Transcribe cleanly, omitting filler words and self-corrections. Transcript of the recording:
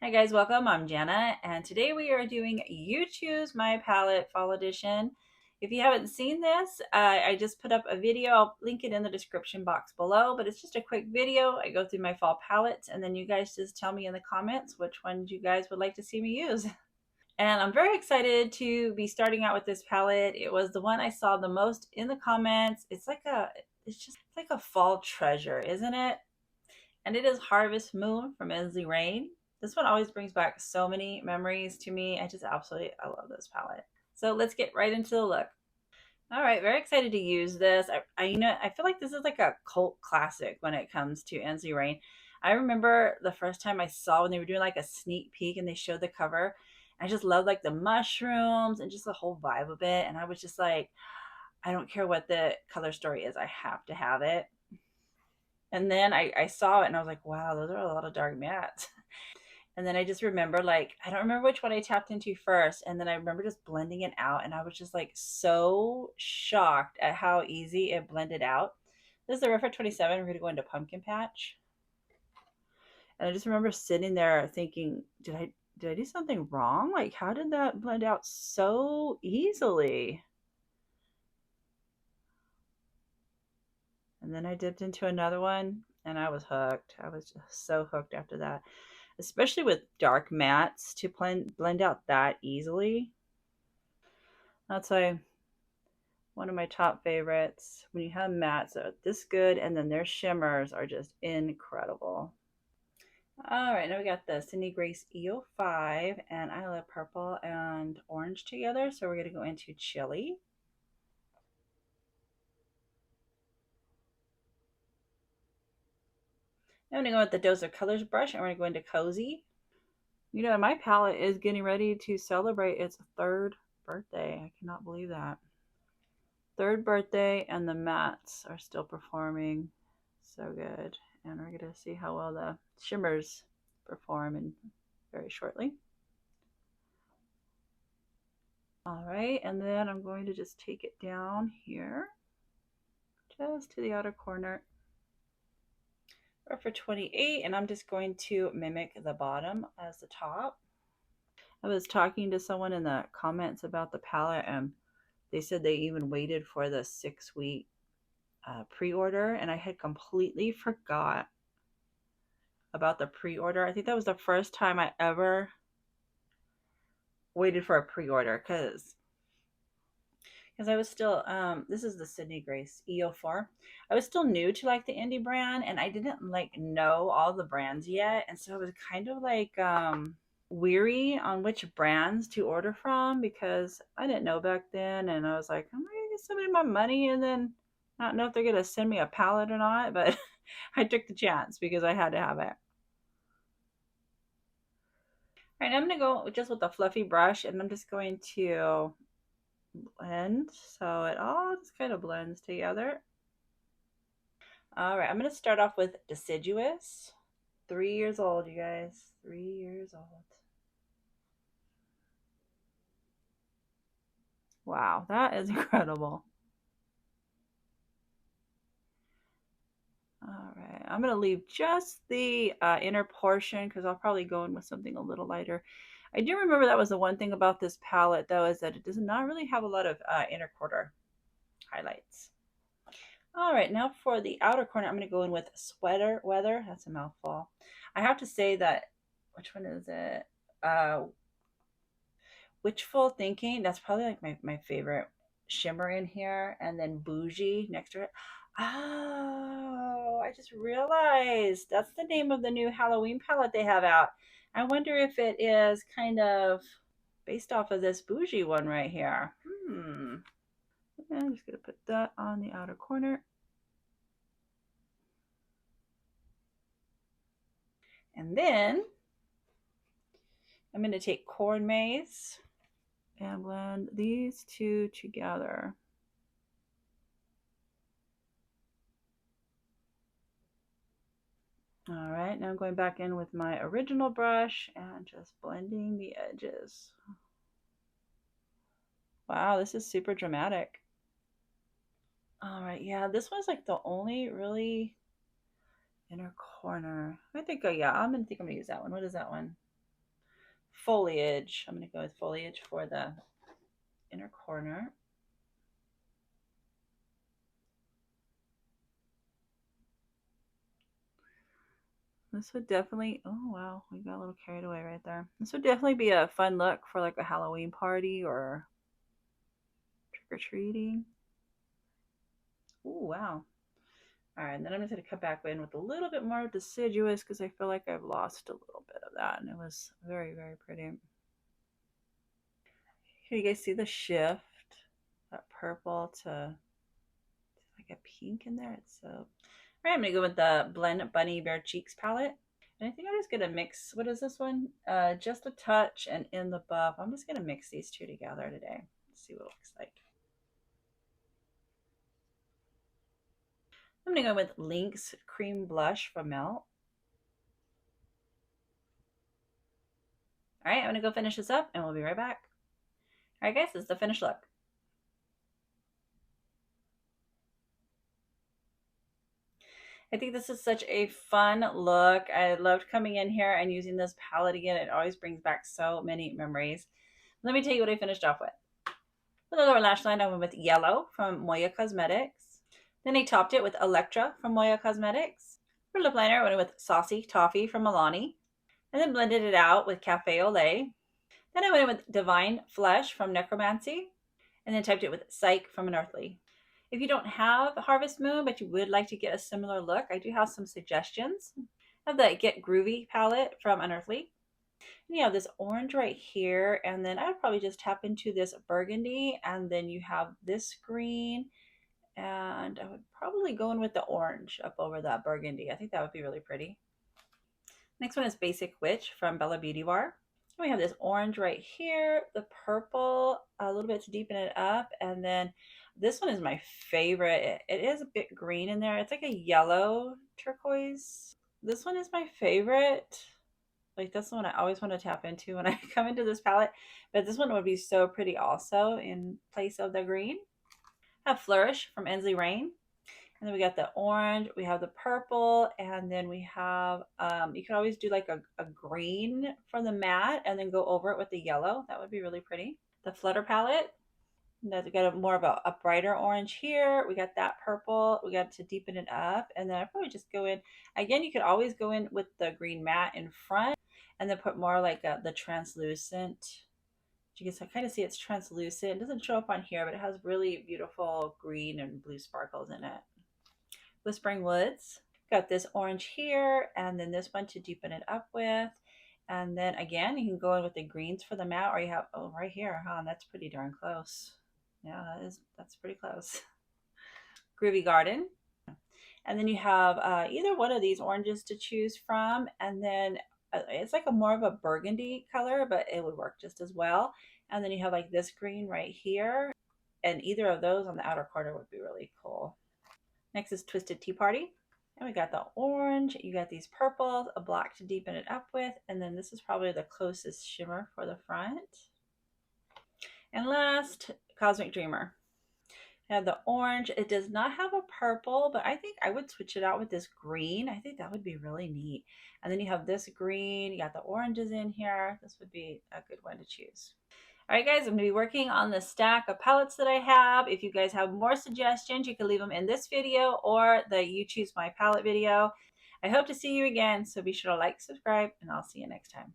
Hi guys, welcome. I'm Jana, and today we are doing You Choose My Palette Fall Edition. If you haven't seen this, I just put up a video. I'll link it in the description box below, but it's just a quick video. I go through my fall palettes, and then you guys just tell me in the comments which ones you guys would like to see me use. And I'm very excited to be starting out with this palette. It was the one I saw the most in the comments. It's like a fall treasure, isn't it? And it is Harvest Moon from Ensley Reign. This one always brings back so many memories to me. I love this palette. So let's get right into the look. All right, very excited to use this. I feel like this is like a cult classic when it comes to Ensley Reign. I remember the first time I saw when they were doing like a sneak peek and they showed the cover. I just loved like the mushrooms and just the whole vibe of it. And I was just like, I don't care what the color story is, I have to have it. And then I saw it and I was like, wow, those are a lot of dark mattes. And then I just remember, like, I don't remember which one I tapped into first. And then I remember just blending it out. And I was just like so shocked at how easy it blended out. This is the River 27. We're going to go into Pumpkin Patch. And I just remember sitting there thinking, did I do something wrong? Like, how did that blend out so easily? And then I dipped into another one and I was hooked. I was just so hooked after that, especially with dark mattes to blend out that easily. That's why one of my top favorites when you have mattes that are this good and then their shimmers are just incredible. All right, now we got the Sydney Grace EO5, and I love purple and orange together, so we're going to go into Chili. Now I'm going to go with the Dose of Colors brush, and we're going to go into Cozy. You know, my palette is getting ready to celebrate its third birthday. I cannot believe that. Third birthday, and the mattes are still performing so good. And we're going to see how well the shimmers perform in very shortly. All right, and then I'm going to just take it down here, just to the outer corner. Or for 28, and I'm just going to mimic the bottom as the top. I was talking to someone in the comments about the palette, and they said they even waited for the 6-week pre-order, and I had completely forgot about the pre-order. I think that was the first time I ever waited for a pre-order because I was still this is the Sydney Grace EO4. I was still new to like the indie brand, and I didn't like know all the brands yet, and so I was kind of like weary on which brands to order from because I didn't know back then, and I was like, I'm gonna get somebody my money and then not know if they're gonna send me a palette or not, but I took the chance because I had to have it. All right, I'm gonna go just with a fluffy brush, and I'm just going to blend so it all just kind of blends together. All right, I'm going to start off with Deciduous. 3 years old, you guys. 3 years old. Wow, that is incredible. All right, I'm going to leave just the inner portion because I'll probably go in with something a little lighter. I do remember that was the one thing about this palette, though, is that it does not really have a lot of inner quarter highlights. All right, now for the outer corner, I'm going to go in with Sweater Weather. That's a mouthful. I have to say that, which one is it? Wishful Thinking. That's probably like my favorite shimmer in here. And then Bougie next to it. Oh, I just realized that's the name of the new Halloween palette they have out. I wonder if it is kind of based off of this Bougie one right here. I'm just going to put that on the outer corner. And then I'm going to take Corn Maze and blend these two together. All right, now I'm going back in with my original brush and just blending the edges. Wow, this is super dramatic. All right, yeah, this one's like the only really inner corner. I think, yeah, I'm gonna use that one. What is that one? foliage. I'm going to go with foliage for the inner corner. This would definitely, oh wow, we got a little carried away right there. This would definitely be a fun look for like a Halloween party or trick-or-treating. Oh wow. All right, and then I'm just going to come back in with a little bit more deciduous because I feel like I've lost a little bit of that, and it was very, very pretty. Here you guys see the shift, that purple to like a pink in there. It's so. All right, I'm going to go with the Blend Bunny Bare Cheeks palette. And I think I'm just going to mix, what is this one? Just a Touch and In the Buff. I'm just going to mix these two together today. Let's see what it looks like. I'm going to go with Link's Cream Blush from Melt. All right, I'm going to go finish this up and we'll be right back. All right, guys, this is the finished look. I think this is such a fun look. I loved coming in here and using this palette again. It always brings back so many memories. Let me tell you what I finished off with. For the lower lash line, I went with Yellow from Moya Cosmetics. Then I topped it with Electra from Moya Cosmetics. For lip liner, I went with Saucy Toffee from Milani. And then blended it out with Cafe au Lait. Then I went with Divine Flesh from Necromancy. And then typed it with Psych from Unearthly. If you don't have Harvest Moon, but you would like to get a similar look, I do have some suggestions. I have the Get Groovy palette from Unearthly. And you have this orange right here, and then I would probably just tap into this burgundy, and then you have this green, and I would probably go in with the orange up over that burgundy. I think that would be really pretty. Next one is Basic Witch from Bella Beauty Bar. We have this orange right here, the purple a little bit to deepen it up, and then this one is my favorite. It is a bit green in there. It's like a yellow turquoise. This one is my favorite. Like that's the one I always want to tap into when I come into this palette. But this one would be so pretty also in place of the green. I have Flourish from Ensley Reign. And then we got the orange, we have the purple, and then we have, you can always do like a green for the matte and then go over it with the yellow. That would be really pretty. The Flutter palette, that's got more of a brighter orange here. We got that purple, we got to deepen it up. And then I probably just go in, again, you could always go in with the green matte in front and then put more like the translucent. You can kind of see it's translucent. It doesn't show up on here, but it has really beautiful green and blue sparkles in it. Whispering Woods. Got this orange here, and then this one to deepen it up with. And then again, you can go in with the greens for the matte, or you have, oh, right here, huh? That's pretty darn close. Yeah, that's pretty close. Groovy Garden. And then you have either one of these oranges to choose from, and then it's like a more of a burgundy color, but it would work just as well. And then you have like this green right here, and either of those on the outer corner would be really cool. Next is Twisted Tea Party. And we got the orange, you got these purples, a black to deepen it up with, and then this is probably the closest shimmer for the front. And last, Cosmic Dreamer. I have the orange. It does not have a purple, but I think I would switch it out with this green. I think that would be really neat. And then you have this green, you got the oranges in here. This would be a good one to choose. All right, guys, I'm going to be working on the stack of palettes that I have. If you guys have more suggestions, you can leave them in this video or the You Choose My Palette video. I hope to see you again, so be sure to like, subscribe, and I'll see you next time.